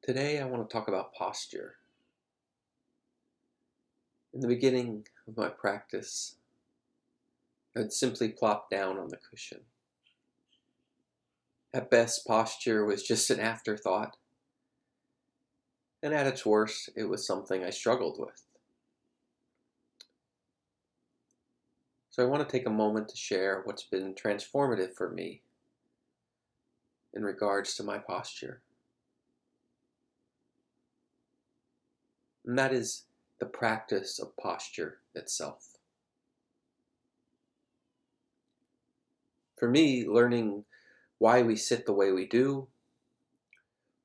Today I want to talk about posture. In the beginning of my practice, I'd simply plop down on the cushion. At best, posture was just an afterthought, and at its worst, it was something I struggled with. So I want to take a moment to share what's been transformative for me in regards to my posture. And that is the practice of posture itself. For me, learning why we sit the way we do,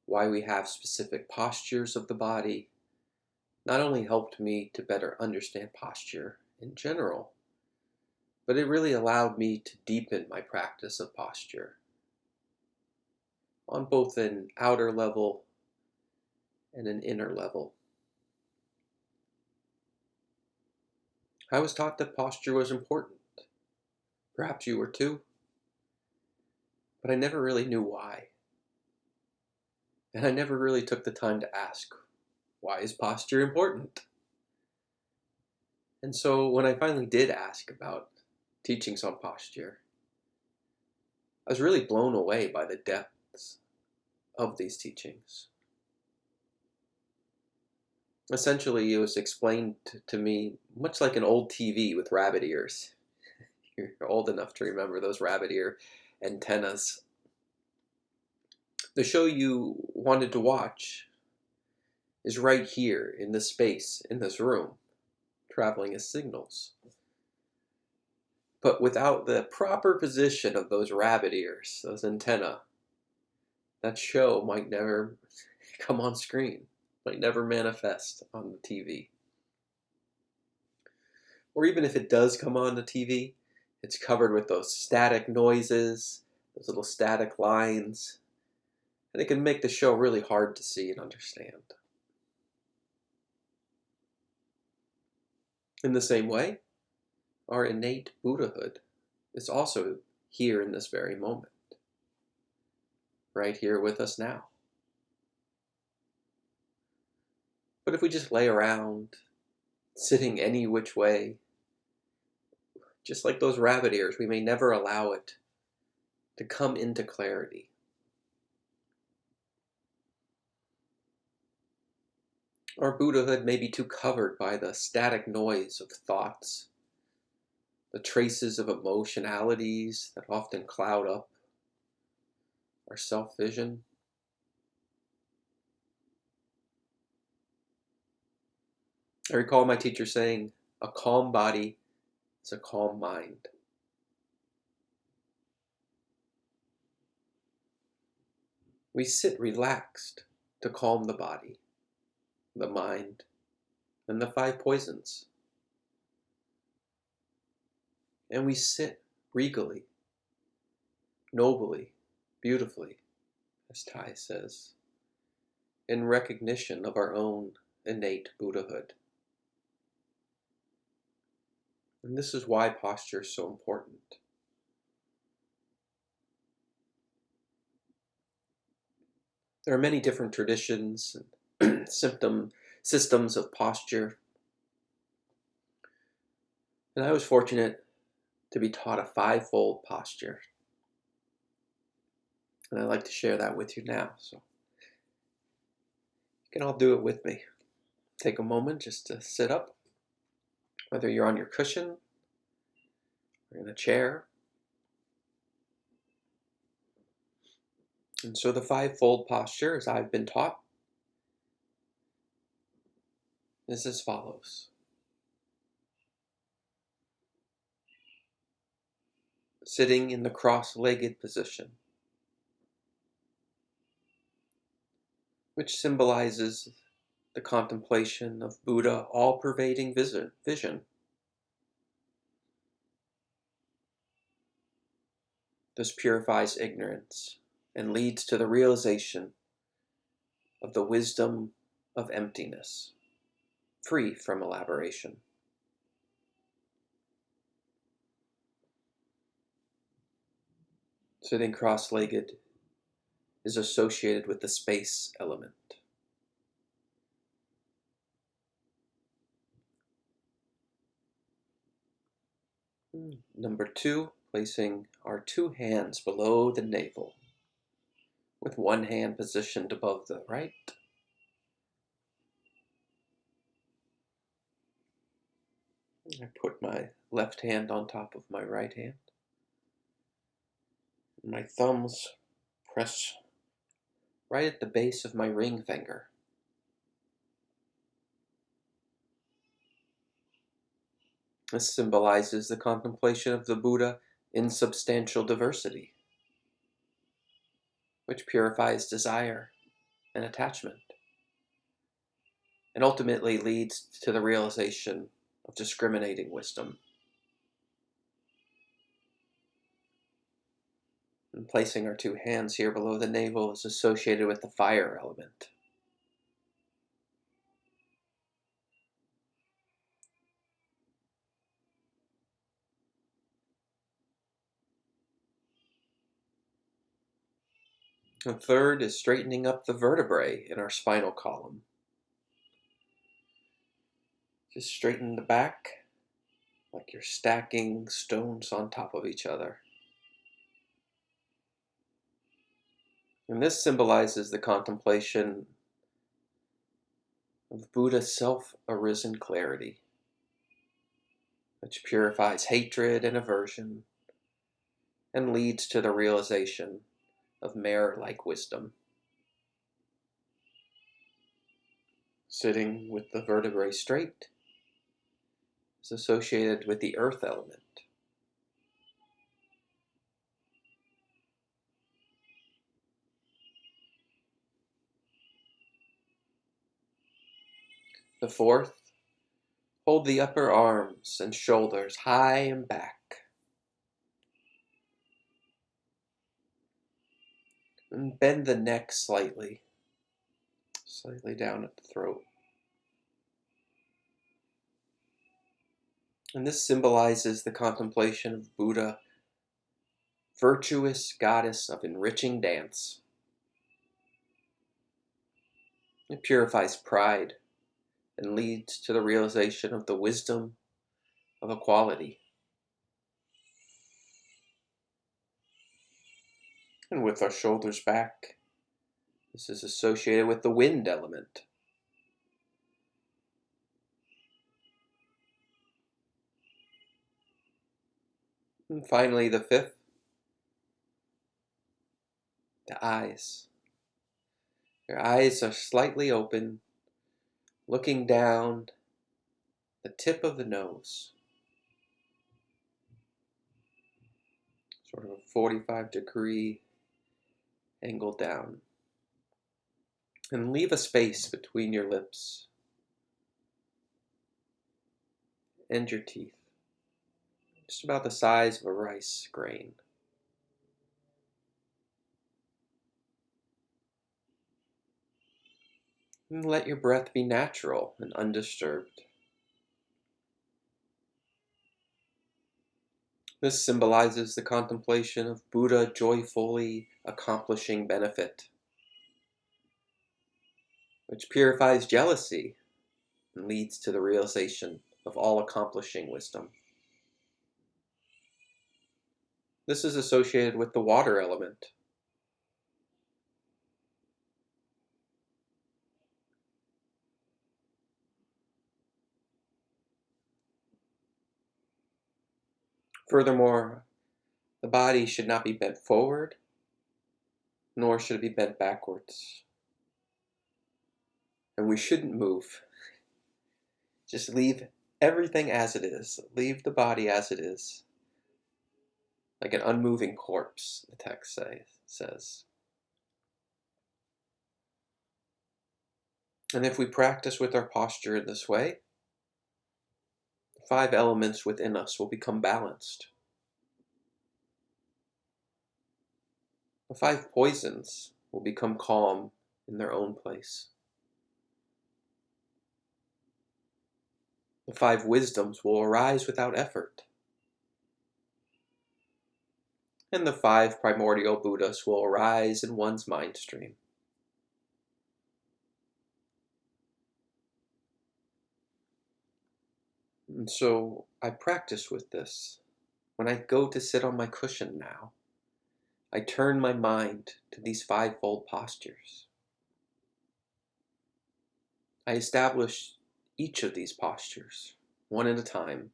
why we have specific postures of the body, not only helped me to better understand posture in general, but it really allowed me to deepen my practice of posture on both an outer level and an inner level. I was taught that posture was important. Perhaps you were too, but I never really knew why. And I never really took the time to ask, why is posture important? And so when I finally did ask about teachings on posture, I was really blown away by the depths of these teachings. Essentially, it was explained to me much like an old TV with rabbit ears. You're old enough to remember those rabbit ear antennas. The show you wanted to watch is right here in this space, in this room, traveling as signals. But without the proper position of those rabbit ears, those antennae, that show might never come on screen, might never manifest on the TV. Or even if it does come on the TV, it's covered with those static noises, those little static lines, and it can make the show really hard to see and understand. In the same way, our innate Buddhahood is also here in this very moment, right here with us now. But if we just lay around, sitting any which way, just like those rabbit ears, we may never allow it to come into clarity. Our Buddhahood may be too covered by the static noise of thoughts, the traces of emotionalities that often cloud up our self-vision. I recall my teacher saying, a calm body is a calm mind. We sit relaxed to calm the body, the mind, and the five poisons. And we sit regally, nobly, beautifully, as Tai says, in recognition of our own innate Buddhahood. And this is why posture is so important. There are many different traditions and systems of posture. And I was fortunate to be taught a fivefold posture. And I'd like to share that with you now. So you can all do it with me. Take a moment just to sit up, whether you're on your cushion or in a chair. And so the fivefold posture, as I've been taught, is as follows. Sitting in the cross-legged position, which symbolizes the contemplation of Buddha all-pervading vision. This purifies ignorance and leads to the realization of the wisdom of emptiness, free from elaboration. Sitting cross-legged is associated with the space element. Number 2, placing our 2 hands below the navel, with one hand positioned above the right. I put my left hand on top of my right hand. My thumbs press right at the base of my ring finger. This symbolizes the contemplation of the Buddha in substantial diversity, which purifies desire and attachment, and ultimately leads to the realization of discriminating wisdom. And placing our 2 hands here below the navel is associated with the fire element. The third is straightening up the vertebrae in our spinal column. Just straighten the back like you're stacking stones on top of each other. And this symbolizes the contemplation of Buddha's self-arisen clarity, which purifies hatred and aversion and leads to the realization of mare-like wisdom. Sitting with the vertebrae straight is associated with the earth element. The fourth, hold the upper arms and shoulders high and back. And bend the neck slightly down at the throat. And this symbolizes the contemplation of Buddha, virtuous goddess of enriching dance. It purifies pride and leads to the realization of the wisdom of equality. And with our shoulders back, this is associated with the wind element. And finally, the fifth, the eyes. Your eyes are slightly open, looking down the tip of the nose. Sort of a 45-degree angle down. And leave a space between your lips and your teeth, just about the size of a rice grain. And let your breath be natural and undisturbed. This symbolizes the contemplation of Buddha joyfully accomplishing benefit, which purifies jealousy and leads to the realization of all-accomplishing wisdom. This is associated with the water element. Furthermore, the body should not be bent forward, nor should it be bent backwards. And we shouldn't move. Just leave everything as it is. Leave the body as it is. Like an unmoving corpse, the text says. And if we practice with our posture in this way, the 5 elements within us will become balanced. The 5 poisons will become calm in their own place. The 5 wisdoms will arise without effort. And the 5 primordial Buddhas will arise in one's mind stream. And so I practice with this. when I go to sit on my cushion now, I turn my mind to these fivefold postures. I establish each of these postures, one at a time,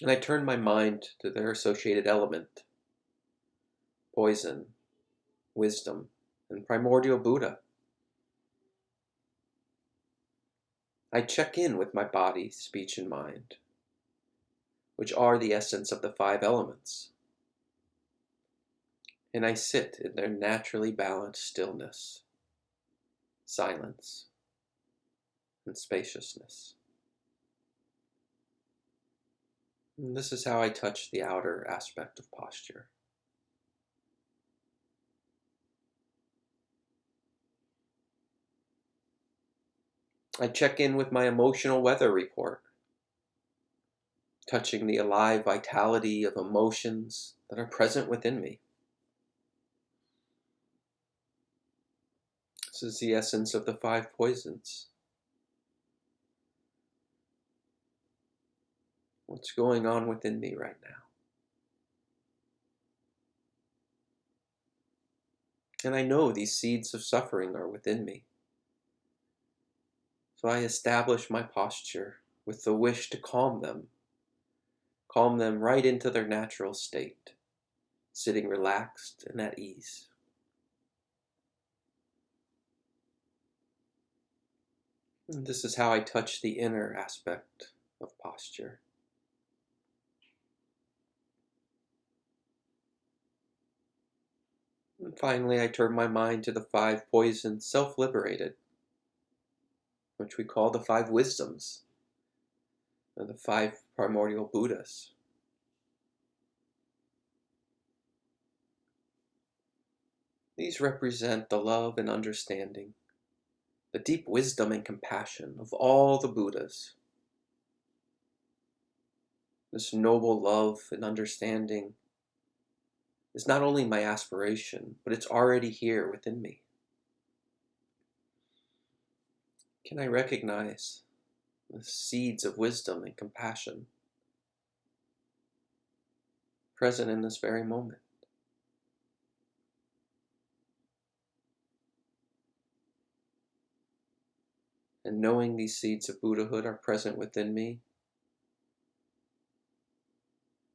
and I turn my mind to their associated element, poison, wisdom, and primordial Buddha. I check in with my body, speech, and mind, which are the essence of the five elements, and I sit in their naturally balanced stillness, silence, and spaciousness. And this is how I touch the outer aspect of posture. I check in with my emotional weather report, touching the alive vitality of emotions that are present within me. This is the essence of the five poisons. What's going on within me right now? And I know these seeds of suffering are within me. So I establish my posture with the wish to calm them right into their natural state, sitting relaxed and at ease. And this is how I touch the inner aspect of posture. And finally, I turn my mind to the five poisons self-liberated, which we call the five wisdoms, or the five primordial Buddhas. These represent the love and understanding, the deep wisdom and compassion of all the Buddhas. This noble love and understanding is not only my aspiration, but it's already here within me. Can I recognize the seeds of wisdom and compassion present in this very moment? And knowing these seeds of Buddhahood are present within me,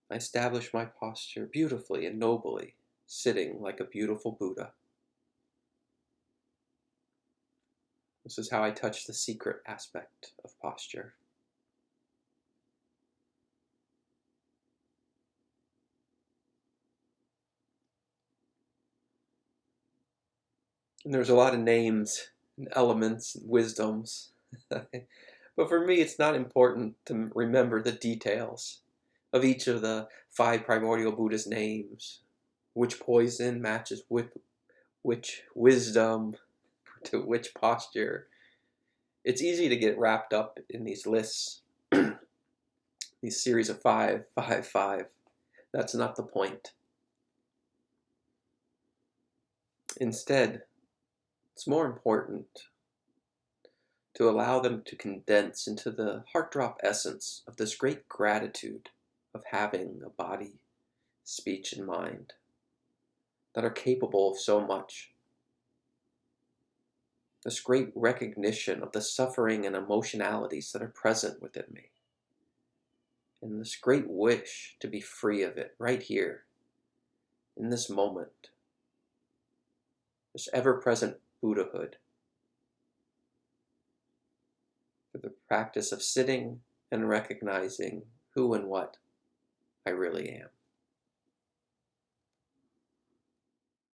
I establish my posture beautifully and nobly, sitting like a beautiful Buddha. This is how I touch the secret aspect of posture. And there's a lot of names and elements and wisdoms. But for me, it's not important to remember the details of each of the five primordial Buddhas' names, which poison matches with which wisdom to which posture. It's easy to get wrapped up in these lists, these series of five, five, five. That's not the point. Instead, it's more important to allow them to condense into the heart drop essence of this great gratitude of having a body, speech, and mind that are capable of so much. This great recognition of the suffering and emotionalities that are present within me. And this great wish to be free of it right here, in this moment. This ever-present Buddhahood. For the practice of sitting and recognizing who and what I really am.